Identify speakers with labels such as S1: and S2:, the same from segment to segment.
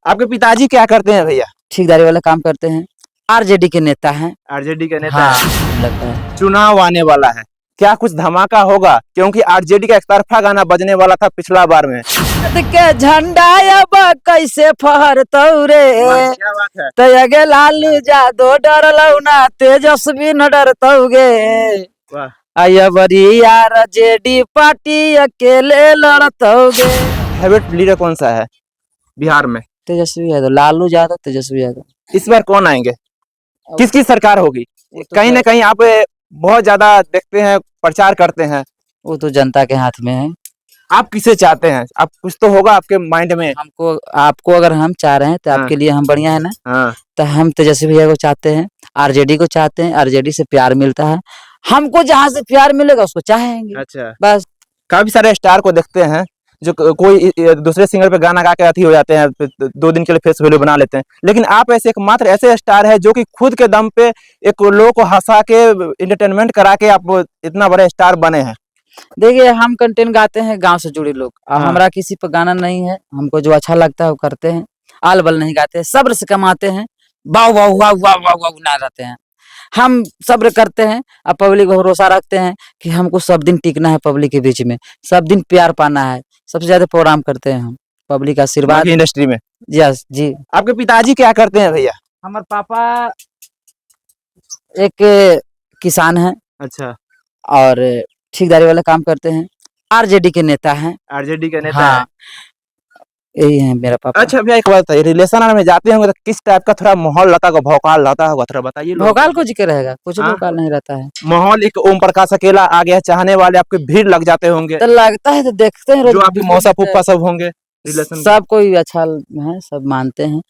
S1: आपके पिताजी क्या करते हैं भैया?
S2: ठेकेदारी वाला काम करते हैं। आरजेडी के नेता हैं।
S1: आरजेडी के नेता
S2: हाँ,
S1: हैं।
S2: लगता है।
S1: चुनाव आने वाला है, क्या कुछ धमाका होगा? क्योंकि आरजेडी का एकतरफा गाना बजने वाला था पिछला बार में।
S2: के झंडा अब कैसे फहरतौ रे,
S1: क्या बात है?
S2: तयगे लालू यादव डरलौ ना तेजस्वी न डरतौ गे।
S1: वाह।
S2: अयबरी आरजेडी पार्टी अकेले लड़तौ गे।
S1: फेवरेट लीडर कौन सा है बिहार में?
S2: तेजस्वी यादव, लालू यादव, तेजस्वी यादव।
S1: इस बार कौन आएंगे? किसकी सरकार होगी? कहीं ना कहीं आप बहुत ज्यादा देखते हैं, प्रचार करते हैं।
S2: वो तो जनता के हाथ में है।
S1: आप किसे चाहते हैं? आप कुछ तो होगा आपके माइंड में।
S2: हमको आपको अगर हम चाह रहे हैं तो आपके लिए हम बढ़िया है ना।
S1: हाँ।
S2: तो हम तेजस्वी भैया को चाहते हैं, आरजेडी को चाहते हैं। आरजेडी से प्यार मिलता है, हमको जहाँ से प्यार मिलेगा उसको चाहेंगे।
S1: अच्छा।
S2: बस।
S1: काफी सारे स्टार को देखते हैं जो कोई दूसरे सिंगर पे गाना गा के अथी हो जाते हैं, 2 दिन के लिए फेस वैल्यू बना लेते हैं, लेकिन आप ऐसे एकमात्र ऐसे स्टार है जो कि खुद के दम पे एक लोगों को हंसा के एंटरटेनमेंट करा के आप इतना बड़े स्टार बने हैं।
S2: देखिए, हम कंटेंट गाते हैं गांव से जुड़े लोग।
S1: हाँ।
S2: हमारा किसी पर गाना नहीं है, हमको जो अच्छा लगता है वो करते हैं। आल बल नहीं गाते, सब्र से कमाते हैं। वाह वाह वाह वाह वाह वाह ना रहते हैं। हम सब्र करते हैं और पब्लिक पर भरोसा रखते हैं कि हमको सब दिन टिकना है पब्लिक के बीच में, सब दिन प्यार पाना है। सबसे ज्यादा प्रोग्राम करते हैं हम, पब्लिक का आशीर्वाद
S1: इंडस्ट्री में।
S2: यस जी।
S1: आपके पिताजी क्या करते हैं भैया?
S2: हमारे पापा एक किसान हैं।
S1: अच्छा।
S2: और ठेकेदारी वाला काम करते हैं। आरजेडी के नेता हैं।
S1: आरजेडी के नेता
S2: हाँ,
S1: है।
S2: यही है मेरा पापा।
S1: अच्छा भैया, एक बात बताइए, रिलेशन में जाते होंगे तो किस टाइप का थोड़ा माहौल रहता होगा, भौकाल रहता होगा, थोड़ा बताइए।
S2: भोकाल को जिक्र रहेगा, कुछ
S1: हाँ?
S2: भोकाल नहीं रहता है।
S1: माहौल एक ओम प्रकाश अकेला आ गया, चाहने वाले आपके भीड़ लग जाते होंगे,
S2: तो लगता है तो देखते हैं
S1: जो आपके मौसा फूफा सब होंगे रिलेशन।
S2: सब कोई अच्छा है, सब मानते हैं।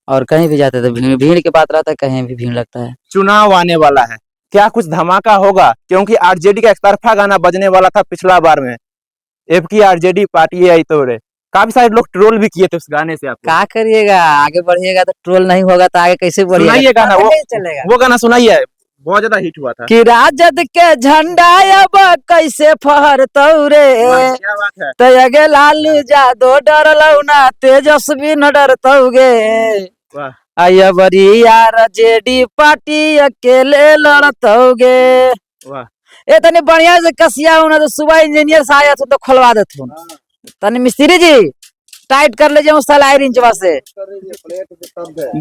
S2: और कहीं भी जाते तो भीड़ भीड़ की बात रहता है, कहीं भी भीड़ लगता है।
S1: चुनाव आने वाला है, क्या कुछ धमाका होगा? क्योंकि आरजेडी का एकतरफा गाना बजने वाला था पिछला बार में, अब की आरजेडी पार्टी आई तो रे। काफी सारे लोग ट्रोल भी किए थे उस गाने से। आपको
S2: क्या करिएगा, आगे बढ़िएगा तो ट्रोल नहीं होगा तो आगे कैसे बढ़िएगा?
S1: सुनाइए गाना, वो
S2: चलेगा।
S1: वो गाना सुनाइए, बहुत ज्यादा हिट हुआ था।
S2: कि राजद के झंडा अब कैसे फहरतौ रे,
S1: क्या बात है?
S2: तयगे लालू यादव डरलौ ना तेजस्वी न डरतौ गे।
S1: वाह।
S2: अयबरी आरजेडी पार्टी अकेले लड़तौ गे।
S1: वाह।
S2: ए तनी बढ़िया से कसिया होना तो सुबह इंजीनियर से आया तो खोलवा देथुन। तनी मिस्त्री जी टाइट कर लीजिए उस सलाई इंचवा से।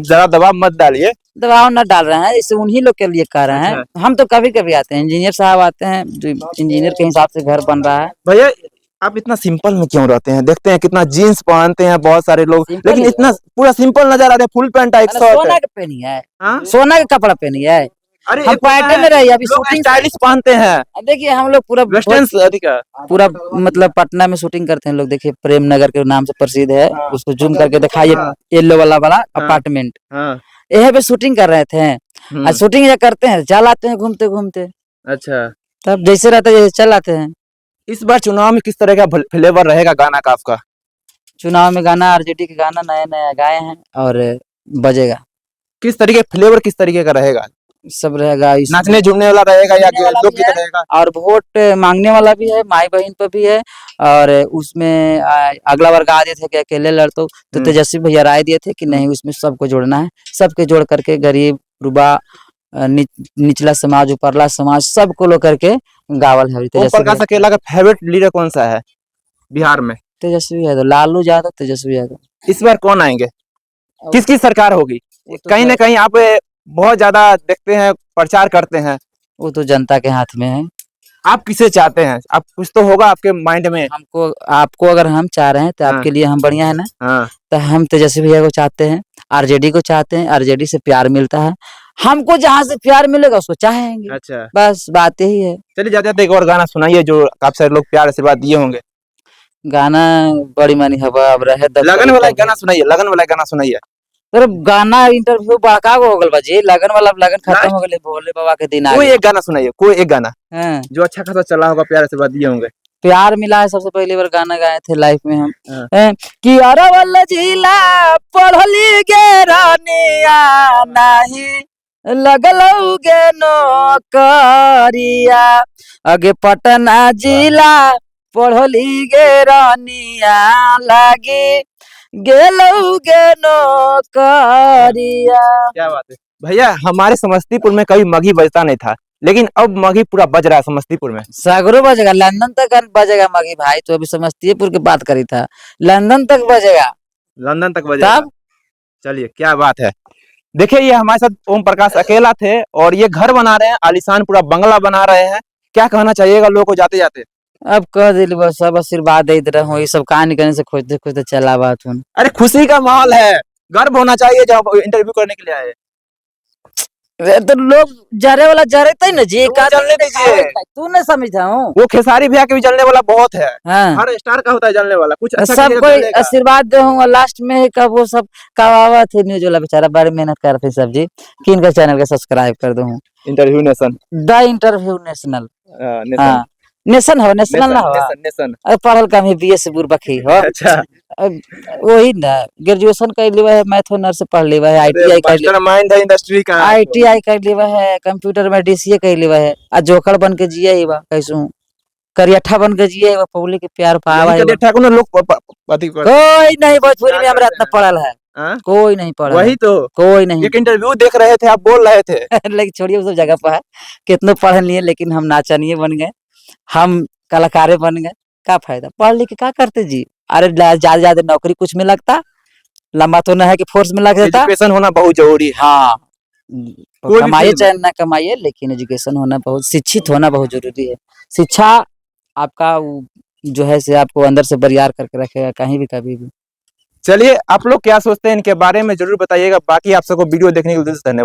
S1: जरा दबाव मत डालिए।
S2: दबाव न डाल रहे हैं, इसे उन्हीं लोग के लिए कह रहे हैं। हम तो कभी कभी आते हैं, इंजीनियर साहब आते हैं, जो इंजीनियर के हिसाब से घर बन रहा है।
S1: भैया, आप इतना सिंपल में क्यों रहते हैं? देखते हैं कितना जीन्स पहनते हैं बहुत सारे लोग, लेकिन इतना पूरा सिंपल नजर आ रहा है। फुल पैंट टाइप
S2: सोना के पहनी है।
S1: हाँ?
S2: सोना का कपड़ा पहनी है।
S1: अरे
S2: हम पैंटे में रहिए, अभी शूटिंग
S1: स्टाइलिश पहनते हैं।
S2: देखिए हम लोग पूरा
S1: वेस्टर्न
S2: पूरा मतलब पटना में शूटिंग करते हैं लोग। देखिए प्रेम नगर के नाम से प्रसिद्ध है, उसको जूम करके दिखाइए। येलो वाला अपार्टमेंट, यही पे शूटिंग कर रहे थे। और शूटिंग जब करते हैं चल आते हैं घूमते घूमते।
S1: अच्छा।
S2: तब जैसे रहता है जैसे चल आते हैं।
S1: इस बार चुनाव में किस तरह का फ्लेवर रहेगा गाना का आपका?
S2: चुनाव में गाना आरजेडी के गाना नया नया गाए हैं और बजेगा।
S1: किस तरीके फ्लेवर किस तरीके का रहेगा?
S2: सब रहेगा,
S1: नाचने झूमने वाला रहेगा या लोकगीत रहेगा?
S2: और वोट मांगने वाला भी है, माई बहन पर भी है। और उसमें अगला बार गा दिए थे कि अकेले लड़तो, तो तेजस्वी भैया राय दिए थे कि नहीं, उसमें सबको जोड़ना है। सबके जोड़ करके गरीब रुबा निचला समाज उपरला समाज सबको लो करके गावल है।
S1: ओम प्रकाश अकेला का फेवरेट लीडर कौन सा है बिहार में?
S2: तेजस्वी यादव, लालू यादव, तेजस्वी यादव।
S1: इस बार कौन आएंगे? किसकी सरकार होगी? कहीं ना कहीं आप बहुत ज्यादा देखते हैं, प्रचार करते हैं।
S2: वो तो जनता के हाथ में है।
S1: आप किसे चाहते हैं? आप कुछ तो होगा आपके माइंड में।
S2: हमको आपको अगर हम चाह रहे हैं तो आपके लिए हम बढ़िया है ना। तो हम तेजस्वी भैया को चाहते हैं, आरजेडी को चाहते हैं। आरजेडी से प्यार मिलता है, हमको जहाँ से प्यार मिलेगा उसको चाहेंगे।
S1: अच्छा।
S2: बस बात यही है।
S1: चलिए जाते जाते एक और गाना सुनाइए जो काफी सारे लोग प्यार आशीर्वाद दिए होंगे।
S2: गाना बड़ी मानी हवा अब रहे
S1: लगन वाला गाना सुनाइए, लगन वाला गाना सुनाइए।
S2: अरे गाना इंटरव्यू बड़का हो गल बा जी, लगन वाला लगन खत्म हो गए, भोले बाबा के दिन आ
S1: कोई
S2: गए।
S1: एक गाना सुनाइए, कोई एक गाना जो अच्छा खासा चला होगा, प्यार आशीर्वाद दिए होंगे।
S2: प्यार मिला है सबसे पहली बार गाना गाए थे लाइफ में हम। कि अरवल जिला पढ़ली गे रानिया नहीं लगलौ गे नौकरिया, अगे पटना जिला पढ़ली गे रानिया लागी गेलौ गे नो नौकरिया।
S1: क्या बात है भैया, हमारे समस्तीपुर में कभी मगही बजता नहीं था, लेकिन अब मगही पूरा बज रहा है समस्तीपुर में।
S2: सगरो बजेगा, लंदन तक बजेगा मगी भाई। तो अभी समस्तीपुर की बात करी था, लंदन तक बजेगा।
S1: लंदन तक बजेगा।
S2: तब
S1: चलिए क्या बात है। देखिए ये हमारे साथ ओम प्रकाश अकेला थे और ये घर बना रहे हैं, आलीशान पूरा बंगला बना रहे हैं। क्या कहना चाहिएगा लोगों को जाते जाते?
S2: अब कह दिल बस, सब आशीर्वाद देते रहो। ये सब कहानी करने से खोजते खोजते चला बात हूँ।
S1: अरे खुशी का माहौल है, गर्व होना चाहिए जब इंटरव्यू करने के लिए आए।
S2: तो लोग जरे वाला जरेते ना जी,
S1: तो जलने दीजिए।
S2: तू नहीं समझता हूँ।
S1: वो खेसारी भैया के भी जलने वाला बहुत है।
S2: हाँ,
S1: हर स्टार का होता है जलने वाला, कुछ अच्छा
S2: सब
S1: कीजिएगा
S2: कोई
S1: जलेगा।
S2: आशीर्वाद दे हूँ। लास्ट में का वो सब कवावा थे न्यूज वाला बेचारा, बड़ी मेहनत कर रहे थे सब जी। किन का चैनल का सब्सक्राइब कर दो।
S1: Interview nation.
S2: The interview national.
S1: Nation
S2: हाँ, नेशन हो, नेशनल ना हो।
S1: Nation nation.
S2: अरे पढ़ल कम है, बीएस से बुरबकी हो।
S1: अच्छा।
S2: अब वही ना, ग्रेजुएशन कर लिया है, मैथ ऑनर्स से पढ़ लिया है, आईटीआई कर लिया,
S1: मास्टरमाइंड है इंडस्ट्री का।
S2: आईटीआई कर लिया है, कंप्यूटर में डीसीए कर लिया है। आ जोकर बन के जिया ही बा कैसू, करियठा बन के जिया ही बा, पब्लिक के प्यार पावा ही बा।
S1: ठाकुर ने लोग पति को।
S2: कोई नहीं भोजपुरी में
S1: क्या
S2: हमरा
S1: करते
S2: इतना
S1: हैं?
S2: पढ़ल है,
S1: हाँ?
S2: कोई नहीं पढ़ल
S1: वही
S2: है,
S1: तो
S2: कोई नहीं।
S1: एक इंटरव्यू देख रहे थे, आप बोल रहे थे।
S2: लेकिन छोड़िए, उस सब जगह पर है, कितने पढ़ लिए, लेकिन हम नाचनिए बन गए, हम कलाकारे बन गए। क्या फायदा पढ़ लिख के, क्या करते जी? अरे ज्यादा ज्यादा नौकरी कुछ में लगता, लंबा तो न है कि फोर्स में लग जाता।
S1: एजुकेशन होना बहुत जरूरी है।
S2: हाँ,
S1: कोई भी
S2: कमाइए
S1: फील्ड
S2: चाहे ना कमाइए, लेकिन एजुकेशन होना बहुत, शिक्षित होना बहुत जरूरी है। शिक्षा आपका जो है से आपको अंदर से बरियार करके रखेगा कहीं भी कभी भी।
S1: चलिए आप लोग क्या सोचते हैं इनके बारे में जरूर बताइएगा। बाकी आप सबको वीडियो देखने के लिए धन्यवाद।